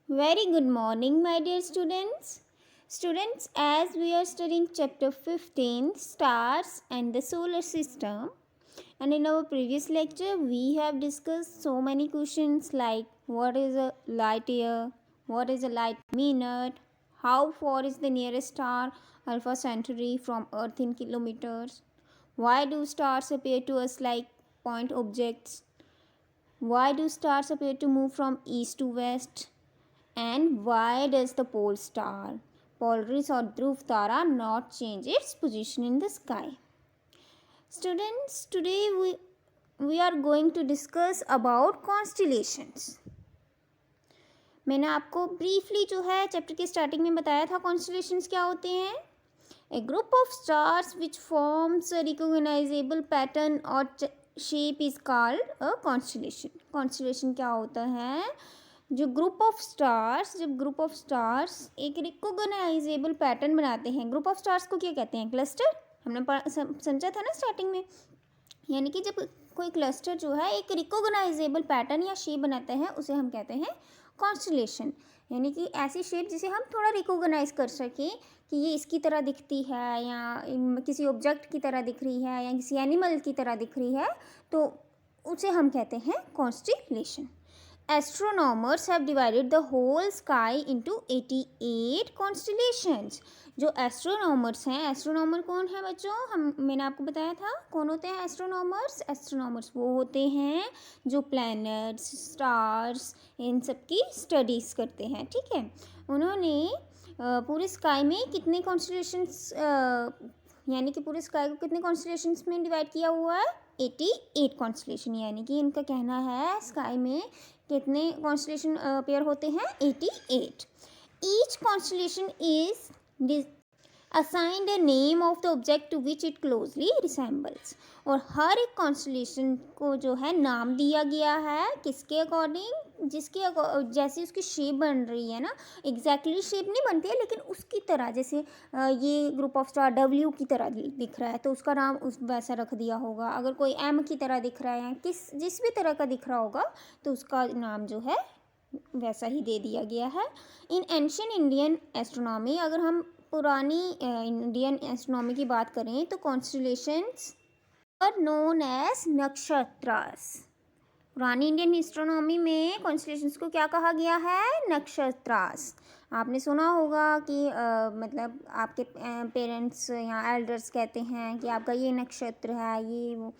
Very good morning, my dear students. Students, as we are studying chapter 15, Stars and the Solar System, and in our previous lecture, we have discussed so many questions like what is a light year, what is a light minute, how far is the nearest star, Alpha Centauri, from Earth in kilometers, why do stars appear to us like point objects, why do stars appear to move from east to west, and why does the pole star, Polaris or Dhruv Tara not change its position in the sky? Students, today we are going to discuss about constellations. मैंने आपको briefly जो है chapter के starting में बताया था constellations क्या होते हैं. A group of stars which forms a recognizable pattern or shape is called a constellation. Constellation क्या होता है? जो ग्रुप ऑफ स्टार्स जब ग्रुप ऑफ स्टार्स एक रिकोगनाइजेबल पैटर्न बनाते हैं. ग्रुप ऑफ स्टार्स को क्या कहते हैं? क्लस्टर. हमने समझा था ना स्टार्टिंग में. यानी कि जब कोई क्लस्टर जो है एक रिकोगनाइजेबल पैटर्न या शेप बनाता है उसे हम कहते हैं कॉन्स्टलेशन. यानी कि ऐसी शेप जिसे हम थोड़ा रिकोगनाइज कर सकें कि ये इसकी तरह दिखती है या किसी ऑब्जेक्ट की तरह दिख रही है या किसी एनिमल की तरह दिख रही है, तो उसे हम कहते हैं constellation. Astronomers have divided the whole sky into 88 constellations. जो एस्ट्रोनॉमर्स हैं, एस्ट्रोनॉमर कौन है बच्चों? मैंने आपको बताया था कौन होते हैं एस्ट्रोनॉमर्स. एस्ट्रोनॉमर्स वो होते हैं जो प्लैनेट्स, स्टार्स, इन सब की स्टडीज़ करते हैं. ठीक है. उन्होंने पूरे स्काई में कितने कॉन्स्टलेशंस यानी कि पूरे स्काई को कितने कॉन्स्टलेशंस में डिवाइड किया हुआ है? 88 कॉन्स्टलेशन. यानी कि इनका कहना है स्काई में कितने कॉन्स्टलेशन पेयर होते हैं? 88. Each constellation is assigned a name of the object to which it closely resembles. और हर एक कॉन्स्टलेशन को जो है नाम दिया गया है किसके अकॉर्डिंग? जिसके जैसे उसकी शेप बन रही है ना, एग्जैक्टली शेप नहीं बनती है लेकिन उसकी तरह. जैसे ये ग्रुप ऑफ स्टार डब्ल्यू की तरह दिख रहा है तो उसका नाम उस वैसा रख दिया होगा. अगर कोई एम की तरह दिख रहा है, जिस भी तरह का दिख रहा होगा तो उसका नाम जो है वैसा ही दे दिया गया है. इन एंशियंट इंडियन एस्ट्रोनॉमी, अगर हम पुरानी इंडियन एस्ट्रोनॉमी की बात करें तो constellations are known as nakshatras. पुरानी इंडियन एस्ट्रोनॉमी में कॉन्स्टलेशंस को क्या कहा गया है? नक्षत्रास. आपने सुना होगा कि मतलब आपके पेरेंट्स या एल्डर्स कहते हैं कि आपका ये नक्षत्र है, ये वो.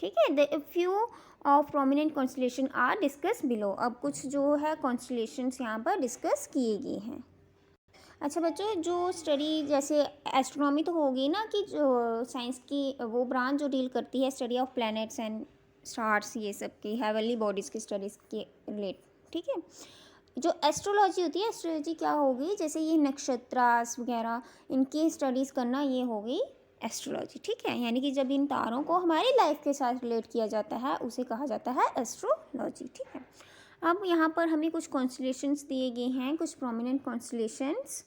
ठीक है. The few of prominent constellation are discuss below. अब कुछ जो है कॉन्स्टलेशंस यहाँ पर डिस्कस किए गए हैं. अच्छा बच्चों, जो स्टडी जैसे एस्ट्रोनॉमी तो होगी ना कि जो साइंस की वो ब्रांच जो डील करती है study of planets and stars, ये सब की हेवनली बॉडीज़ की स्टडीज़ के रिलेट. ठीक है. जो एस्ट्रोलॉजी होती है, एस्ट्रोलॉजी क्या होगी? जैसे ये नक्षत्रास वगैरह इनकी स्टडीज़ करना, ये होगी एस्ट्रोलॉजी. ठीक है. यानी कि जब इन तारों को हमारी लाइफ के साथ रिलेट किया जाता है उसे कहा जाता है एस्ट्रोलॉजी. ठीक है. अब यहाँ पर हमें कुछ कॉन्स्टलेशंस दिए गए हैं, कुछ प्रोमिनेंट कॉन्स्टलेशंस.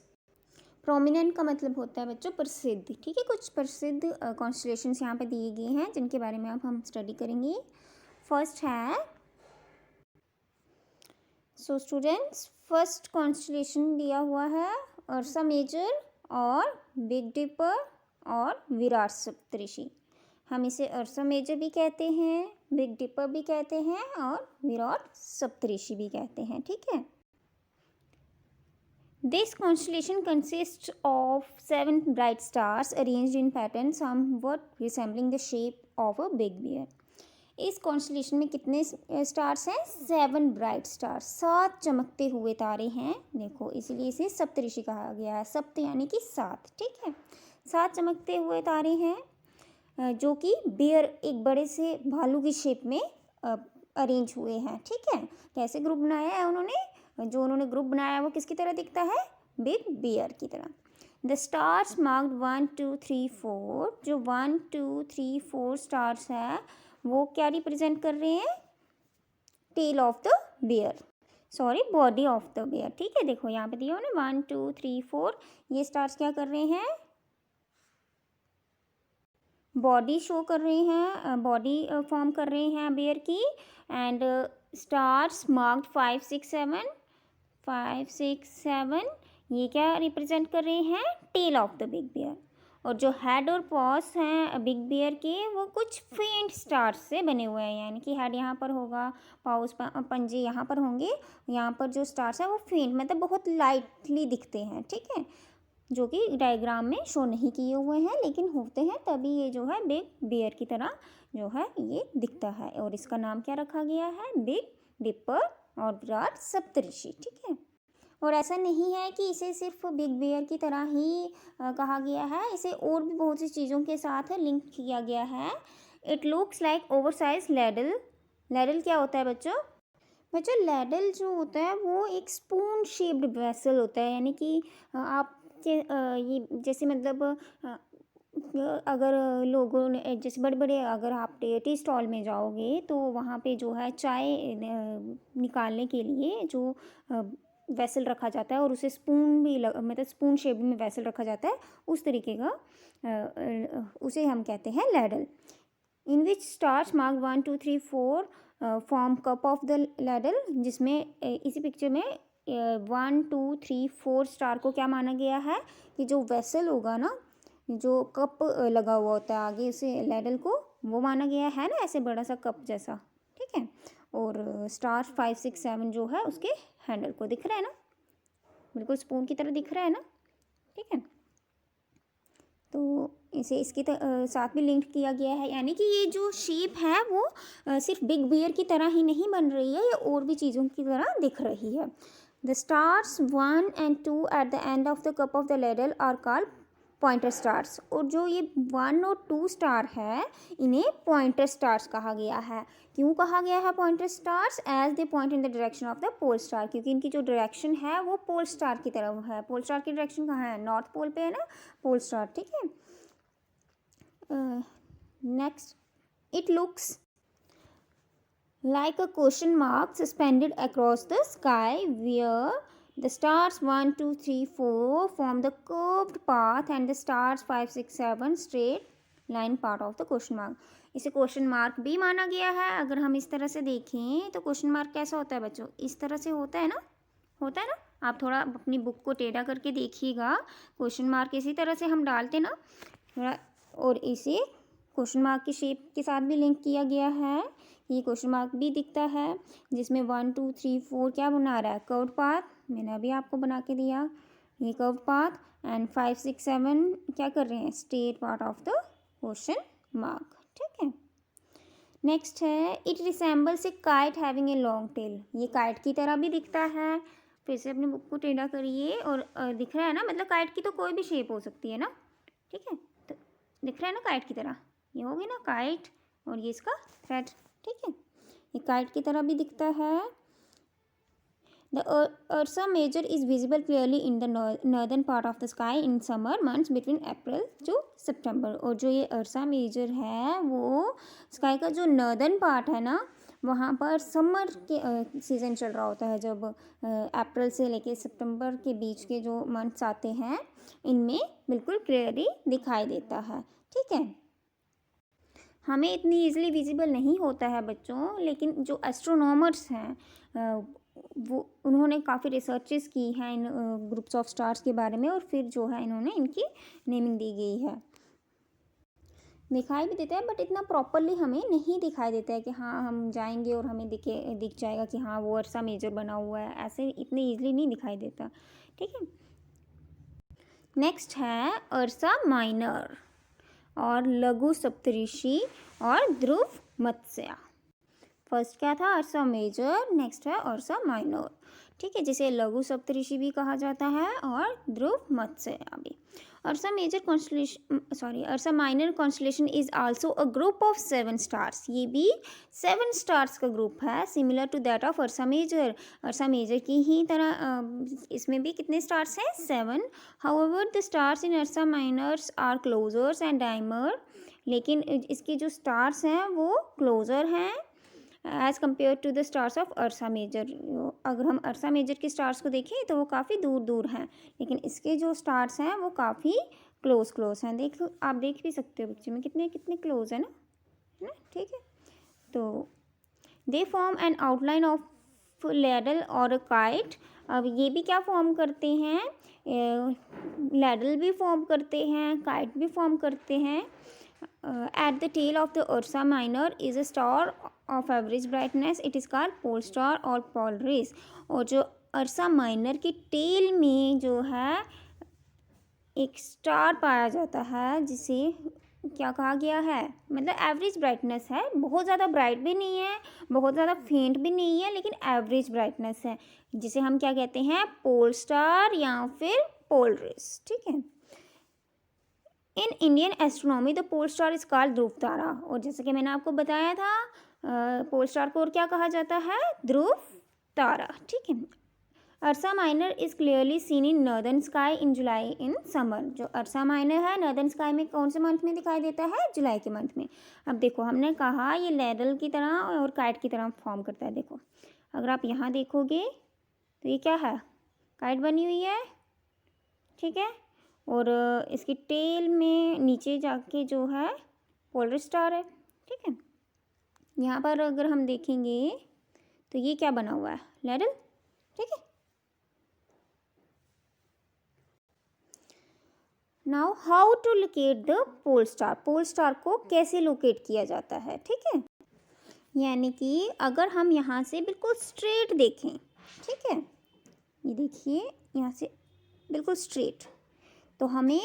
प्रोमिनेंट का मतलब होता है बच्चों प्रसिद्ध. ठीक है. कुछ प्रसिद्ध कॉन्स्टलेशंस यहाँ पे दिए गए हैं जिनके बारे में अब हम स्टडी करेंगे. फर्स्ट है, सो स्टूडेंट्स, फर्स्ट कॉन्स्टलेशन दिया हुआ है अर्सा मेजर और बिग डिपर और विराट सप्तऋषि. हम इसे अर्सा मेजर भी कहते हैं, बिग डिपर भी कहते हैं और विराट सप्तऋषि भी कहते हैं. ठीक है. This constellation consists of 7 bright stars arranged in pattern somewhat resembling the shape of a big bear. इस कॉन्स्टलेशन में कितने स्टार्स हैं? 7 ब्राइट स्टार्स, 7 चमकते हुए तारे हैं. देखो इसलिए इसे सप्तऋषि कहा गया है. सप्त यानी कि 7. ठीक है. 7 चमकते हुए तारे हैं जो कि बेयर, एक बड़े से भालू की शेप में अरेंज हुए हैं. ठीक है. कैसे ग्रुप बनाया है उन्होंने? जो उन्होंने ग्रुप बनाया है वो किसकी तरह दिखता है? बिग बियर की तरह. The stars marked 1 2 3 4. जो 1 2 3 4 स्टार्स है वो क्या रिप्रेजेंट कर रहे हैं? Tail of the bear, sorry body of the bear. ठीक है. देखो यहाँ पे दिया ना 1 2 3 4. ये स्टार्स क्या कर रहे हैं? बॉडी शो कर रहे हैं, बॉडी फॉर्म कर रहे हैं बियर की. And stars marked 5 6 7. 5, 6, 7 ये क्या रिप्रेजेंट कर रहे हैं? Tail of the big bear. और जो हेड और पॉस हैं बिग बियर के वो कुछ फेंट स्टार्स से बने हुए हैं, यानी कि हेड यहाँ पर होगा, पाउस पंजे यहाँ पर होंगे, यहाँ पर जो स्टार्स हैं वो फेंट मतलब बहुत लाइटली दिखते हैं, ठीक है, जो कि डायग्राम में शो नहीं किए हुए हैं लेकिन होते हैं, तभी ये जो है बिग बियर की तरह जो है ये दिखता है। और इसका नाम क्या रखा गया है? बिग डिपर और विराट सप्तऋषि, ठीक है। और ऐसा नहीं है कि इसे सिर्फ बिग बियर की तरह ही कहा गया है, इसे और भी बहुत सी चीज़ों के साथ लिंक किया गया है। It looks like oversize ladle. Ladle क्या होता है बच्चों? बच्चों लैडल जो होता है वो एक स्पून शेप्ड वेसल होता है, यानी कि ये जैसे मतलब अगर लोगों ने जैसे बड़े बड़े अगर आप टी स्टॉल में जाओगे तो वहाँ पे जो है चाय निकालने के लिए जो वेसल रखा जाता है और उसे स्पून भी मतलब स्पून शेप में वेसल रखा जाता है, उस तरीके का उसे हम कहते हैं ladle. In which stars mark 1, 2, 3, 4 form cup of the ladle, जिसमें इसी पिक्चर में 1, 2, 3, 4 स्टार को क्या माना गया है कि जो वेसल होगा ना, जो कप लगा हुआ होता है आगे उसे लैडल को, वो माना गया है ना, ऐसे बड़ा सा कप जैसा, ठीक है। और स्टार 5, 6, 7 जो है उसके हैंडल को दिख रहा है ना, बिल्कुल स्पून की तरह दिख रहा है ना, ठीक है। तो इसे इसके साथ भी लिंक किया गया है, यानी कि ये जो शेप है वो सिर्फ बिग बियर की तरह ही नहीं बन रही है, ये और भी चीज़ों की तरह दिख रही है। The stars 1 and 2 at the end of the cup of the ladle are called pointer stars. और जो ये 1 और 2 स्टार है इन्हें पॉइंटर स्टार्स कहा गया है। क्यों कहा गया है pointer stars? As they point in the direction of the pole star, क्योंकि इनकी जो डायरेक्शन है वो पोल स्टार की तरफ है। पोल स्टार की डायरेक्शन कहाँ है? नॉर्थ पोल पे है ना पोल स्टार, ठीक है। Next, it looks like a question mark suspended across the sky where the stars 1, 2, 3, 4 form the curved path and the stars 5, 6, 7 straight line part of the question mark। इसे question mark भी माना गया है। अगर हम इस तरह से देखें तो क्वेश्चन मार्क कैसा होता है बच्चों? इस तरह से होता है ना, होता है ना। आप थोड़ा अपनी बुक को टेढ़ा करके देखिएगा, क्वेश्चन मार्क इसी तरह से हम डालते ना थोड़ा, और इसे क्वेश्चन मार्क की शेप के साथ भी लिंक किया गया है। ये क्वेश्चन मार्क भी दिखता है जिसमें 1, 2, 3, 4 क्या बना रहा है? कर्व्ड पाथ, मैंने अभी आपको बना के दिया ये कर्व्ड पाथ। एंड 5, 6, 7 क्या कर रहे हैं? Straight part of the question mark, ठीक है। नेक्स्ट है, it resembles A kite having a long tail. ये काइट की तरह भी दिखता है। फिर से अपनी बुक को टेढ़ा करिए और दिख रहा है ना, मतलब काइट की तो कोई भी शेप हो सकती है ना, ठीक है। तो दिख रहा है ना काइट की तरह, ये होगी ना काइट, और ये इसका थ्रेड, ठीक है। ये काइट की तरह भी दिखता है। The Ursa Major is visible clearly in the northern part of the sky in summer months between April to September. और जो ये अर्सा मेजर है वो स्काई का जो नॉर्दर्न पार्ट है ना, वहाँ पर समर के सीज़न चल रहा होता है, जब अप्रैल से लेके सितंबर के बीच के जो मंथ्स आते हैं इनमें बिल्कुल क्लियरली दिखाई देता है, ठीक है। हमें इतनी ईजिली विजिबल नहीं होता है बच्चों, लेकिन जो एस्ट्रोनॉमर्स हैं वो उन्होंने काफ़ी रिसर्चेस की हैं इन ग्रुप्स ऑफ स्टार्स के बारे में, और फिर जो है इन्होंने इनकी नेमिंग दी गई है। दिखाई भी देता है बट इतना प्रॉपरली हमें नहीं दिखाई देता है कि हाँ हम जाएंगे और हमें दिख जाएगा कि हाँ वो अर्सा मेजर बना हुआ है, ऐसे इतने ईजिली नहीं दिखाई देता, ठीक है। नेक्स्ट है अर्सा माइनर और लघु सप्तऋषि और ध्रुव मत्स्य। फर्स्ट क्या था? अर्सा मेजर, नेक्स्ट है अर्सा माइनर, ठीक है, जिसे लघु सप्तऋषि भी कहा जाता है और ध्रुव मत्स्य भी। Ursa Major constellation Ursa Minor constellation is also a group of 7 stars. ये भी 7 स्टार्स का ग्रुप है, similar to that of Ursa Major. Ursa Major की ही तरह इसमें भी कितने स्टार्स हैं? 7। However the stars in Ursa minors are closers and dimmer. लेकिन इसके जो स्टार्स हैं वो क्लोजर हैं as compared to the stars of Ursa Major. अगर हम अर्सा मेजर के स्टार्स को देखें तो वो काफ़ी दूर दूर हैं, लेकिन इसके जो स्टार्स हैं वो काफ़ी क्लोज हैं। आप देख भी सकते हो बच्चे में कितने कितने क्लोज है ना, ठीक है। तो they form an outline of ladle और काइट। अब ये भी क्या फॉर्म करते हैं, लैडल भी फॉर्म करते हैं, काइट भी फॉर्म करते हैं। At the tail of the Ursa Minor is a star of average brightness, it is called pole star और पोलरिस। और जो अर्सा माइनर की टेल में जो है एक स्टार पाया जाता है जिसे क्या कहा गया है, मतलब एवरेज ब्राइटनेस है, बहुत ज़्यादा ब्राइट भी नहीं है, बहुत ज़्यादा फेंट भी नहीं है, लेकिन एवरेज ब्राइटनेस है, जिसे हम क्या कहते हैं, पोल स्टार या फिर पोलरिस। ठीक है। In Indian astronomy the pole star is called Dhruva tara. और जैसे कि मैंने आपको बताया था, पोल स्टार को और क्या कहा जाता है, ध्रुव तारा। ठीक है। Ursa Minor is clearly seen in northern sky in July in summer. जो अर्सा माइनर है नॉर्दर्न स्काई में कौन से मंथ में दिखाई देता है, जुलाई के मंथ में। अब देखो हमने कहा ये लैडल की तरह और काइट की तरह फॉर्म करता है। देखो अगर आप यहाँ देखोगे तो ये क्या है, काइट बनी हुई है, ठीक है, और इसकी टेल में नीचे जाके जो है पोलर स्टार है। ठीक है। यहाँ पर अगर हम देखेंगे तो ये क्या बना हुआ है, लैडल। ठीक है। Now how to locate the pole star. Pole star को कैसे लोकेट किया जाता है, ठीक है। यानी कि अगर हम यहाँ से बिल्कुल स्ट्रेट देखें, ठीक है, ये देखिए यहाँ से बिल्कुल स्ट्रेट, तो हमें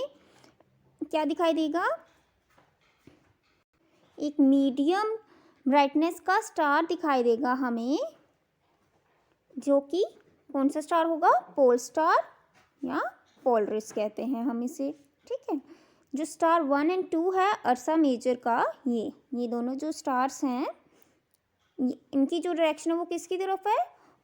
क्या दिखाई देगा, एक मीडियम ब्राइटनेस का स्टार दिखाई देगा हमें, जो कि कौन सा स्टार होगा, पोल स्टार या पोलरिस कहते हैं हम इसे। ठीक है। जो स्टार 1 और 2 है अर्सा मेजर का, ये दोनों जो स्टार्स हैं इनकी जो डायरेक्शन है वो किसकी तरफ है,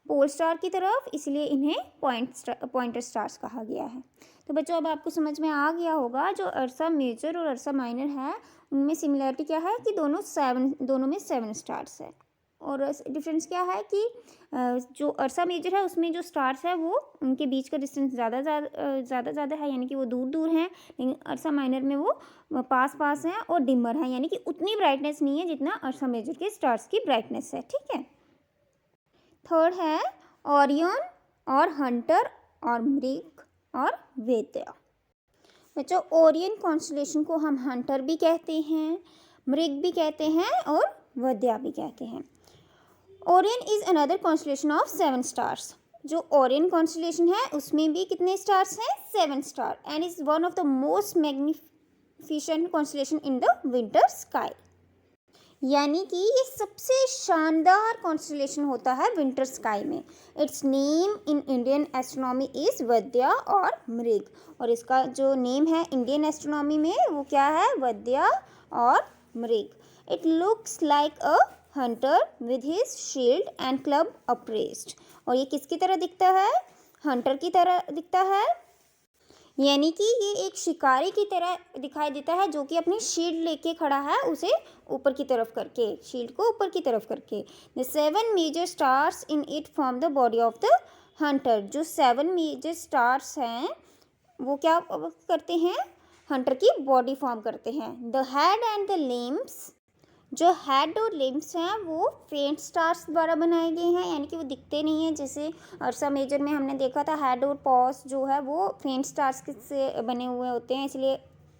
पोल स्टार की तरफ, इसलिए इन्हें पॉइंटर स्टार्स कहा गया है। तो बच्चों अब आपको समझ में आ गया होगा जो अर्सा मेजर और अर्सा माइनर है उनमें सिमिलरिटी क्या है कि दोनों में 7 स्टार्स है। और डिफरेंस क्या है कि जो अर्सा मेजर है उसमें जो स्टार्स है वो उनके बीच का डिस्टेंस ज़्यादा है, यानी कि वो दूर दूर हैं, लेकिन अर्सा माइनर में वो पास पास हैं और डिमर हैं, यानी कि उतनी ब्राइटनेस नहीं है जितना अर्सा मेजर के स्टार्स की ब्राइटनेस है। ठीक है। थर्ड है ओरियन और हंटर और मृग और वेद्या। बच्चों ओरियन कॉन्स्टेलेशन को हम हंटर भी कहते हैं, मृग भी कहते हैं और वेद्या भी कहते हैं। Orion is another constellation of 7 stars. जो ओरियन कॉन्स्टेलेशन है उसमें भी कितने स्टार्स हैं, 7 star, and is one of the most magnificent constellation in the winter sky. यानी कि ये सबसे शानदार कॉन्स्टेलेशन होता है विंटर स्काई में। Its name in Indian astronomy is Vyadha और मृग। और इसका जो नेम है इंडियन एस्ट्रोनॉमी में वो क्या है, वेद्या और मृग। It looks like a Hunter with his shield and club apprised. और ये किसकी तरह दिखता है, हंटर की तरह दिखता है, यानी कि ये एक शिकारी की तरह दिखाई देता है जो कि अपनी शील्ड लेके खड़ा है, उसे ऊपर की तरफ करके, शील्ड को ऊपर की तरफ करके। The 7 major stars in it form the body of the hunter. जो 7 मेजर स्टार्स हैं वो क्या करते हैं, हंटर की बॉडी फॉर्म करते हैं। The head and the limbs, जो हेड और लिम्स हैं वो फेंट स्टार्स द्वारा बनाए गए हैं, यानी कि वो दिखते नहीं हैं। जैसे अर्सा मेजर में हमने देखा था हेड और पॉस जो है वो फेंट स्टार्स से बने हुए होते हैं, इसलिए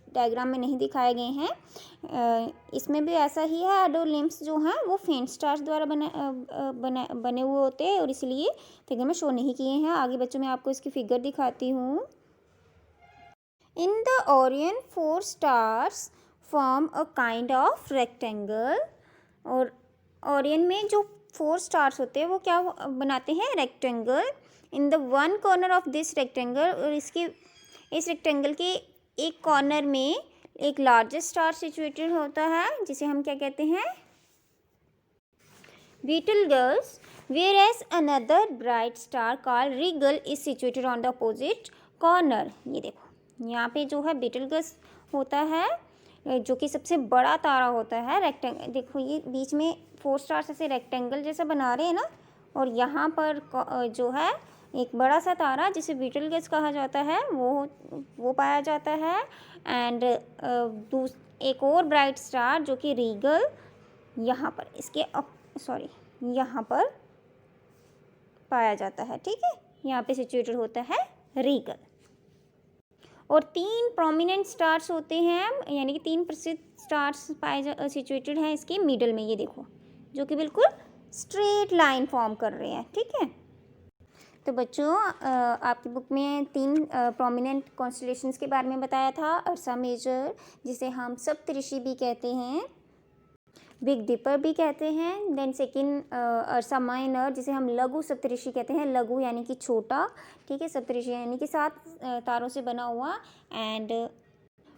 डायग्राम में नहीं दिखाए गए हैं। इसमें भी ऐसा ही है, हेड और लिम्स जो हैं वो फेंट स्टार्स द्वारा बने हुए होते हैं और इसलिए फिगर में शो नहीं किए हैं। आगे बच्चों मैं आपको इसकी फिगर दिखाती हूँ। In the Orion 4 stars form a kind of rectangle. और ओरियन में जो 4 स्टार्स होते हैं वो क्या बनाते हैं, rectangle. In the one corner of this rectangle, और इस रेक्टेंगल के एक कॉर्नर में एक लार्जेस्ट स्टार सिचुएटेड होता है जिसे हम क्या कहते हैं, Betelgeuse. Whereas another bright star called Rigel is situated on the opposite corner. ये देखो यहाँ पे जो है बीटलगस होता है जो कि सबसे बड़ा तारा होता है, रेक्टेंगल। देखो ये बीच में 4 स्टार्स ऐसे रेक्टेंगल जैसा बना रहे हैं ना, और यहाँ पर जो है एक बड़ा सा तारा जिसे बीटलगस कहा जाता है वो पाया जाता है। एंड एक और ब्राइट स्टार जो कि रीगल यहाँ पर इसके यहाँ पर पाया जाता है, ठीक है। यहाँ पे सिचुएटेड होता है रीगल। और 3 प्रोमिनेंट स्टार्स होते हैं, यानी कि 3 प्रसिद्ध स्टार्स पाए सिचुएटेड हैं इसके मिडल में, ये देखो, जो कि बिल्कुल स्ट्रेट लाइन फॉर्म कर रहे हैं, ठीक है। तो बच्चों आपकी बुक में 3 प्रोमिनेंट कॉन्स्टलेशंस के बारे में बताया था। अर्सा मेजर, जिसे हम सप्तऋषि भी कहते हैं, बिग डिपर भी कहते हैं। देन सेकंड अर्सा माइनर, जिसे हम लघु सप्तऋषि कहते हैं, लघु यानी कि छोटा, ठीक है, सप्तऋषि यानी कि 7 तारों से बना हुआ। एंड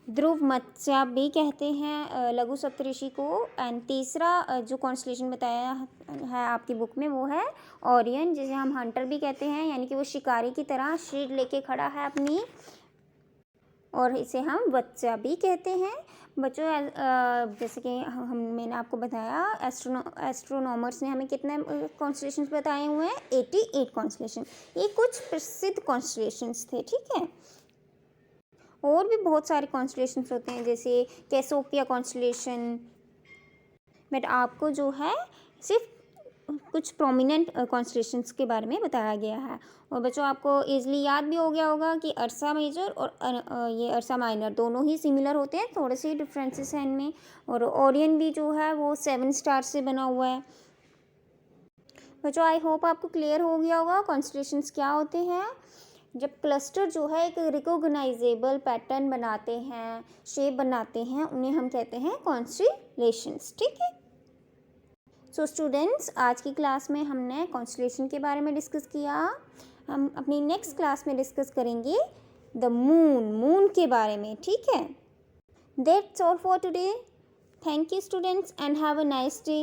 ध्रुव मत्स्य भी कहते हैं लघु सप्तऋषि को। एंड तीसरा जो कॉन्स्टलेशन बताया है आपकी बुक में वो है ओरियन, जिसे हम हंटर भी कहते हैं, यानी कि वो शिकारी की तरह शील्ड लेके खड़ा है अपनी, और इसे हम वत्स्य भी कहते हैं। बच्चों जैसे कि मैंने आपको बताया, एस्ट्रोनॉमर्स ने हमें कितने कॉन्स्टलेशंस बताए हुए हैं, 88 कॉन्स्टलेशन। ये कुछ प्रसिद्ध कॉन्स्टलेशंस थे, ठीक है। और भी बहुत सारे कॉन्स्टलेशंस होते हैं, जैसे कैसोपिया कॉन्स्टलेशन, बट आपको जो है सिर्फ कुछ प्रोमिनेंट कॉन्स्टलेशंस के बारे में बताया गया है। और बच्चों आपको इजीली याद भी हो गया होगा कि अर्सा मेजर और ये अर्सा माइनर दोनों ही सिमिलर होते हैं, थोड़े से डिफरेंसेस हैं इनमें। और ओरियन भी जो है वो 7 स्टार से बना हुआ है। बच्चों आई होप आपको क्लियर हो गया होगा कॉन्स्टलेशंस क्या होते हैं। जब क्लस्टर जो है एक रिकॉग्नाइजेबल पैटर्न बनाते हैं, शेप बनाते हैं, उन्हें हम कहते हैं कॉन्स्टलेशंस, ठीक है। सो स्टूडेंट्स, आज की क्लास में हमने कॉन्स्टलेशन के बारे में डिस्कस किया। हम अपनी नेक्स्ट क्लास में डिस्कस करेंगे द मून के बारे में, ठीक है। That's all for today. Thank you students and have a nice day.